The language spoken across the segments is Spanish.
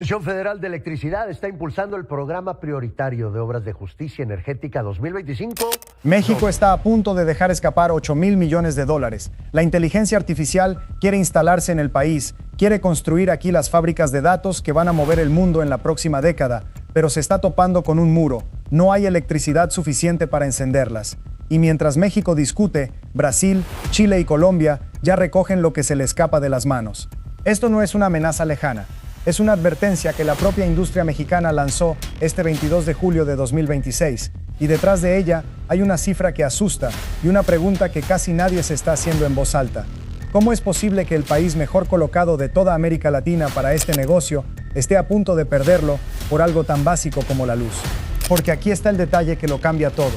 La Comisión Federal de Electricidad está impulsando el programa prioritario de obras de justicia energética 2025. México está a punto de dejar escapar 8,000 millones de dólares. La inteligencia artificial quiere instalarse en el país, quiere construir aquí las fábricas de datos que van a mover el mundo en la próxima década, pero se está topando con un muro. No hay electricidad suficiente para encenderlas. Y mientras México discute, Brasil, Chile y Colombia ya recogen lo que se le escapa de las manos. Esto no es una amenaza lejana. Es una advertencia que la propia industria mexicana lanzó este 22 de julio de 2026, y detrás de ella hay una cifra que asusta y una pregunta que casi nadie se está haciendo en voz alta. ¿Cómo es posible que el país mejor colocado de toda América Latina para este negocio esté a punto de perderlo por algo tan básico como la luz? Porque aquí está el detalle que lo cambia todo.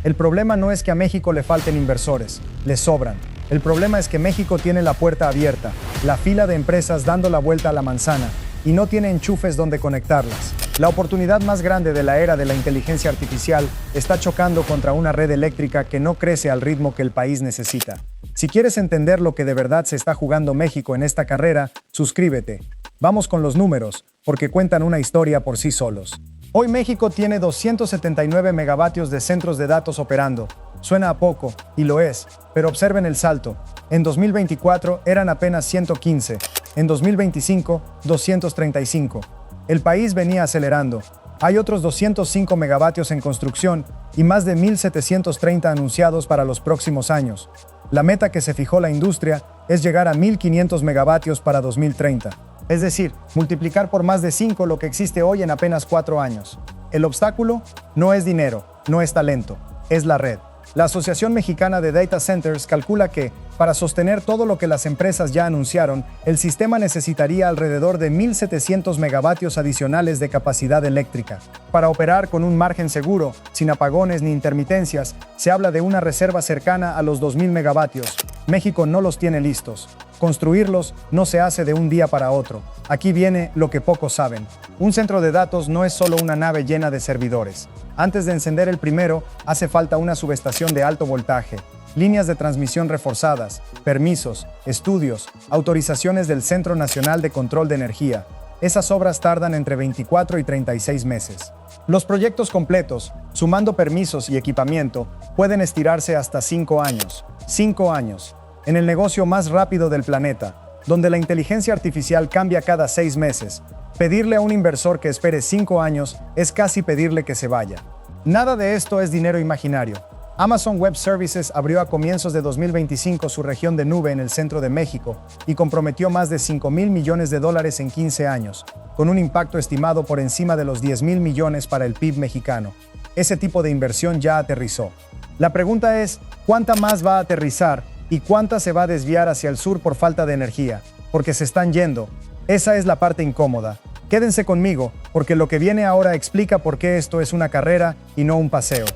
El problema no es que a México le falten inversores, le sobran. El problema es que México tiene la puerta abierta, la fila de empresas dando la vuelta a la manzana, y no tiene enchufes donde conectarlas. La oportunidad más grande de la era de la inteligencia artificial está chocando contra una red eléctrica que no crece al ritmo que el país necesita. Si quieres entender lo que de verdad se está jugando México en esta carrera, suscríbete. Vamos con los números, porque cuentan una historia por sí solos. Hoy México tiene 279 megavatios de centros de datos operando. Suena a poco, y lo es, pero observen el salto. En 2024 eran apenas 115, en 2025, 235. El país venía acelerando. Hay otros 205 megavatios en construcción y más de 1,730 anunciados para los próximos años. La meta que se fijó la industria es llegar a 1,500 megavatios para 2030. Es decir, multiplicar por más de 5 lo que existe hoy en apenas 4 años. El obstáculo no es dinero, no es talento, es la red. La Asociación Mexicana de Data Centers calcula que, para sostener todo lo que las empresas ya anunciaron, el sistema necesitaría alrededor de 1,700 megavatios adicionales de capacidad eléctrica. Para operar con un margen seguro, sin apagones ni intermitencias, se habla de una reserva cercana a los 2,000 megavatios. México no los tiene listos. Construirlos no se hace de un día para otro. Aquí viene lo que pocos saben. Un centro de datos no es solo una nave llena de servidores. Antes de encender el primero, hace falta una subestación de alto voltaje, líneas de transmisión reforzadas, permisos, estudios, autorizaciones del Centro Nacional de Control de Energía. Esas obras tardan entre 24 y 36 meses. Los proyectos completos, sumando permisos y equipamiento, pueden estirarse hasta 5 años. 5 años. En el negocio más rápido del planeta, donde la inteligencia artificial cambia cada 6 meses, pedirle a un inversor que espere 5 años es casi pedirle que se vaya. Nada de esto es dinero imaginario. Amazon Web Services abrió a comienzos de 2025 su región de nube en el centro de México y comprometió más de 5,000 millones de dólares en 15 años, con un impacto estimado por encima de los 10,000 millones para el PIB mexicano. Ese tipo de inversión ya aterrizó. La pregunta es, ¿cuánta más va a aterrizar y cuánta se va a desviar hacia el sur por falta de energía? Porque se están yendo. Esa es la parte incómoda. Quédense conmigo, porque lo que viene ahora explica por qué esto es una carrera y no un paseo.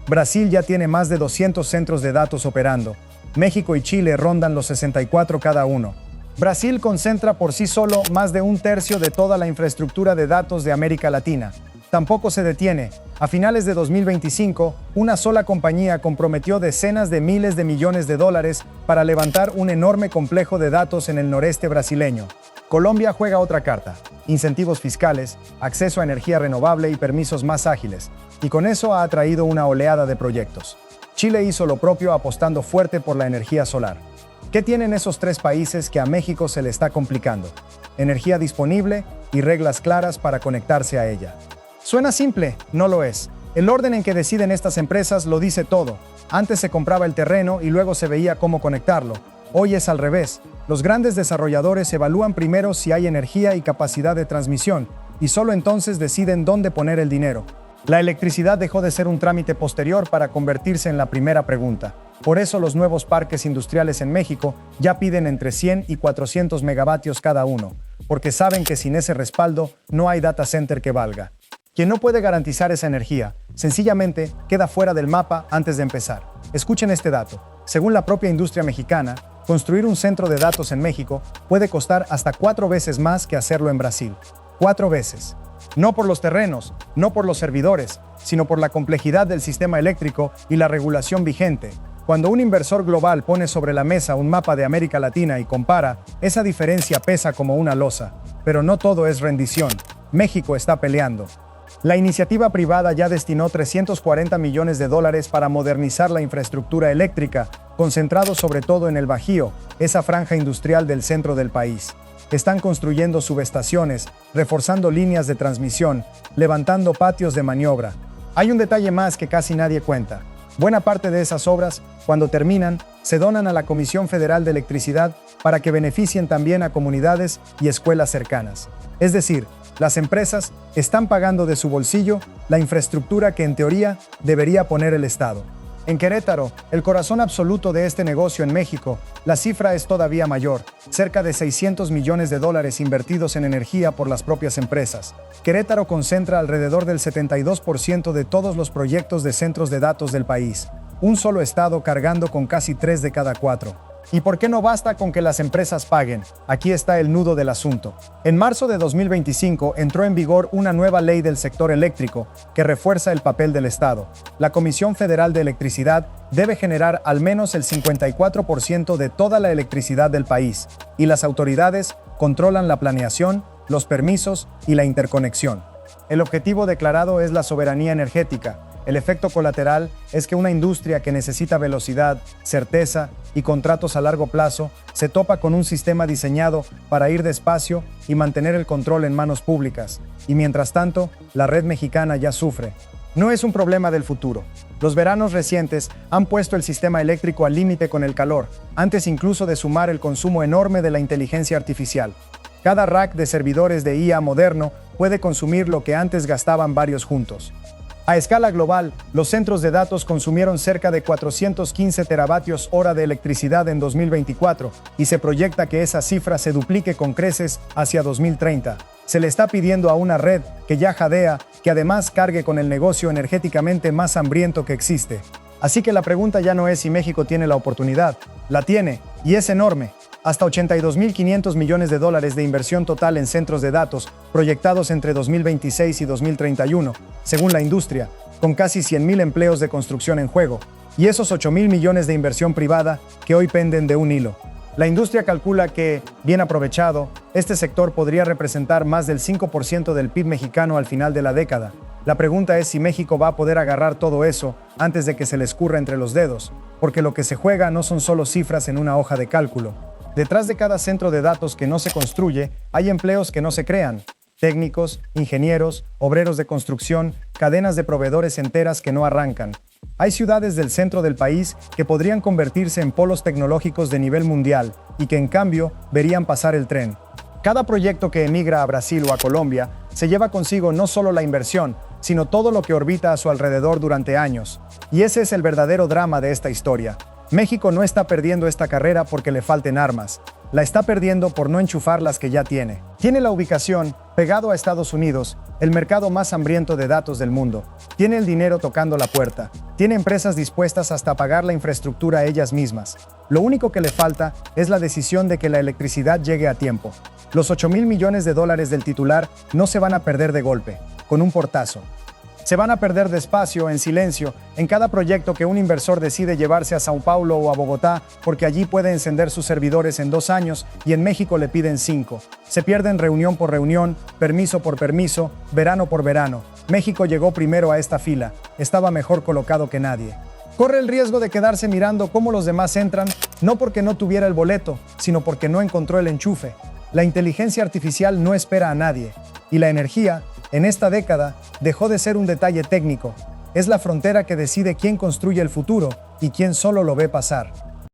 Brasil ya tiene más de 200 centros de datos operando. México y Chile rondan los 64 cada uno. Brasil concentra por sí solo más de 1/3 de toda la infraestructura de datos de América Latina. Tampoco se detiene. A finales de 2025, una sola compañía comprometió decenas de miles de millones de dólares para levantar un enorme complejo de datos en el noreste brasileño. Colombia juega otra carta: incentivos fiscales, acceso a energía renovable y permisos más ágiles, y con eso ha atraído una oleada de proyectos. Chile hizo lo propio apostando fuerte por la energía solar. ¿Qué tienen esos 3 países que a México se le está complicando? Energía disponible y reglas claras para conectarse a ella. Suena simple, no lo es. El orden en que deciden estas empresas lo dice todo. Antes se compraba el terreno y luego se veía cómo conectarlo. Hoy es al revés. Los grandes desarrolladores evalúan primero si hay energía y capacidad de transmisión, y solo entonces deciden dónde poner el dinero. La electricidad dejó de ser un trámite posterior para convertirse en la primera pregunta. Por eso los nuevos parques industriales en México ya piden entre 100 y 400 megavatios cada uno, porque saben que sin ese respaldo no hay data center que valga. Quien no puede garantizar esa energía, sencillamente queda fuera del mapa antes de empezar. Escuchen este dato. Según la propia industria mexicana, construir un centro de datos en México puede costar hasta 4 veces más que hacerlo en Brasil. 4 veces. No por los terrenos, no por los servidores, sino por la complejidad del sistema eléctrico y la regulación vigente. Cuando un inversor global pone sobre la mesa un mapa de América Latina y compara, esa diferencia pesa como una losa. Pero no todo es rendición. México está peleando. La iniciativa privada ya destinó $340 millones para modernizar la infraestructura eléctrica, concentrado sobre todo en el Bajío, esa franja industrial del centro del país. Están construyendo subestaciones, reforzando líneas de transmisión, levantando patios de maniobra. Hay un detalle más que casi nadie cuenta. Buena parte de esas obras, cuando terminan, se donan a la Comisión Federal de Electricidad para que beneficien también a comunidades y escuelas cercanas. Es decir, las empresas están pagando de su bolsillo la infraestructura que en teoría debería poner el Estado. En Querétaro, el corazón absoluto de este negocio en México, la cifra es todavía mayor, cerca de $600 millones invertidos en energía por las propias empresas. Querétaro concentra alrededor del 72% de todos los proyectos de centros de datos del país, un solo estado cargando con casi 3 de cada 4. ¿Y por qué no basta con que las empresas paguen? Aquí está el nudo del asunto. En marzo de 2025 entró en vigor una nueva ley del sector eléctrico que refuerza el papel del Estado. La Comisión Federal de Electricidad debe generar al menos el 54% de toda la electricidad del país, y las autoridades controlan la planeación, los permisos y la interconexión. El objetivo declarado es la soberanía energética. El efecto colateral es que una industria que necesita velocidad, certeza y contratos a largo plazo se topa con un sistema diseñado para ir despacio y mantener el control en manos públicas. Y mientras tanto, la red mexicana ya sufre. No es un problema del futuro. Los veranos recientes han puesto el sistema eléctrico al límite con el calor, antes incluso de sumar el consumo enorme de la inteligencia artificial. Cada rack de servidores de IA moderno puede consumir lo que antes gastaban varios juntos. A escala global, los centros de datos consumieron cerca de 415 teravatios hora de electricidad en 2024 y se proyecta que esa cifra se duplique con creces hacia 2030. Se le está pidiendo a una red que ya jadea que además cargue con el negocio energéticamente más hambriento que existe. Así que la pregunta ya no es si México tiene la oportunidad. La tiene, y es enorme. Hasta $82.500 millones de inversión total en centros de datos proyectados entre 2026 y 2031, según la industria, con casi 100.000 empleos de construcción en juego, y esos $8.000 millones de inversión privada que hoy penden de un hilo. La industria calcula que, bien aprovechado, este sector podría representar más del 5% del PIB mexicano al final de la década. La pregunta es si México va a poder agarrar todo eso antes de que se le escurra entre los dedos, porque lo que se juega no son solo cifras en una hoja de cálculo. Detrás de cada centro de datos que no se construye, hay empleos que no se crean. Técnicos, ingenieros, obreros de construcción, cadenas de proveedores enteras que no arrancan. Hay ciudades del centro del país que podrían convertirse en polos tecnológicos de nivel mundial y que en cambio verían pasar el tren. Cada proyecto que emigra a Brasil o a Colombia se lleva consigo no solo la inversión, sino todo lo que orbita a su alrededor durante años. Y ese es el verdadero drama de esta historia. México no está perdiendo esta carrera porque le falten armas. La está perdiendo por no enchufar las que ya tiene. Tiene la ubicación, pegado a Estados Unidos, el mercado más hambriento de datos del mundo. Tiene el dinero tocando la puerta. Tiene empresas dispuestas hasta pagar la infraestructura a ellas mismas. Lo único que le falta es la decisión de que la electricidad llegue a tiempo. Los $8.000 millones del titular no se van a perder de golpe, con un portazo. Se van a perder despacio, en silencio, en cada proyecto que un inversor decide llevarse a Sao Paulo o a Bogotá, porque allí puede encender sus servidores en 2 años y en México le piden 5. Se pierden reunión por reunión, permiso por permiso, verano por verano. México llegó primero a esta fila, estaba mejor colocado que nadie. Corre el riesgo de quedarse mirando cómo los demás entran, no porque no tuviera el boleto, sino porque no encontró el enchufe. La inteligencia artificial no espera a nadie, y la energía, en esta década, dejó de ser un detalle técnico. Es la frontera que decide quién construye el futuro y quién solo lo ve pasar.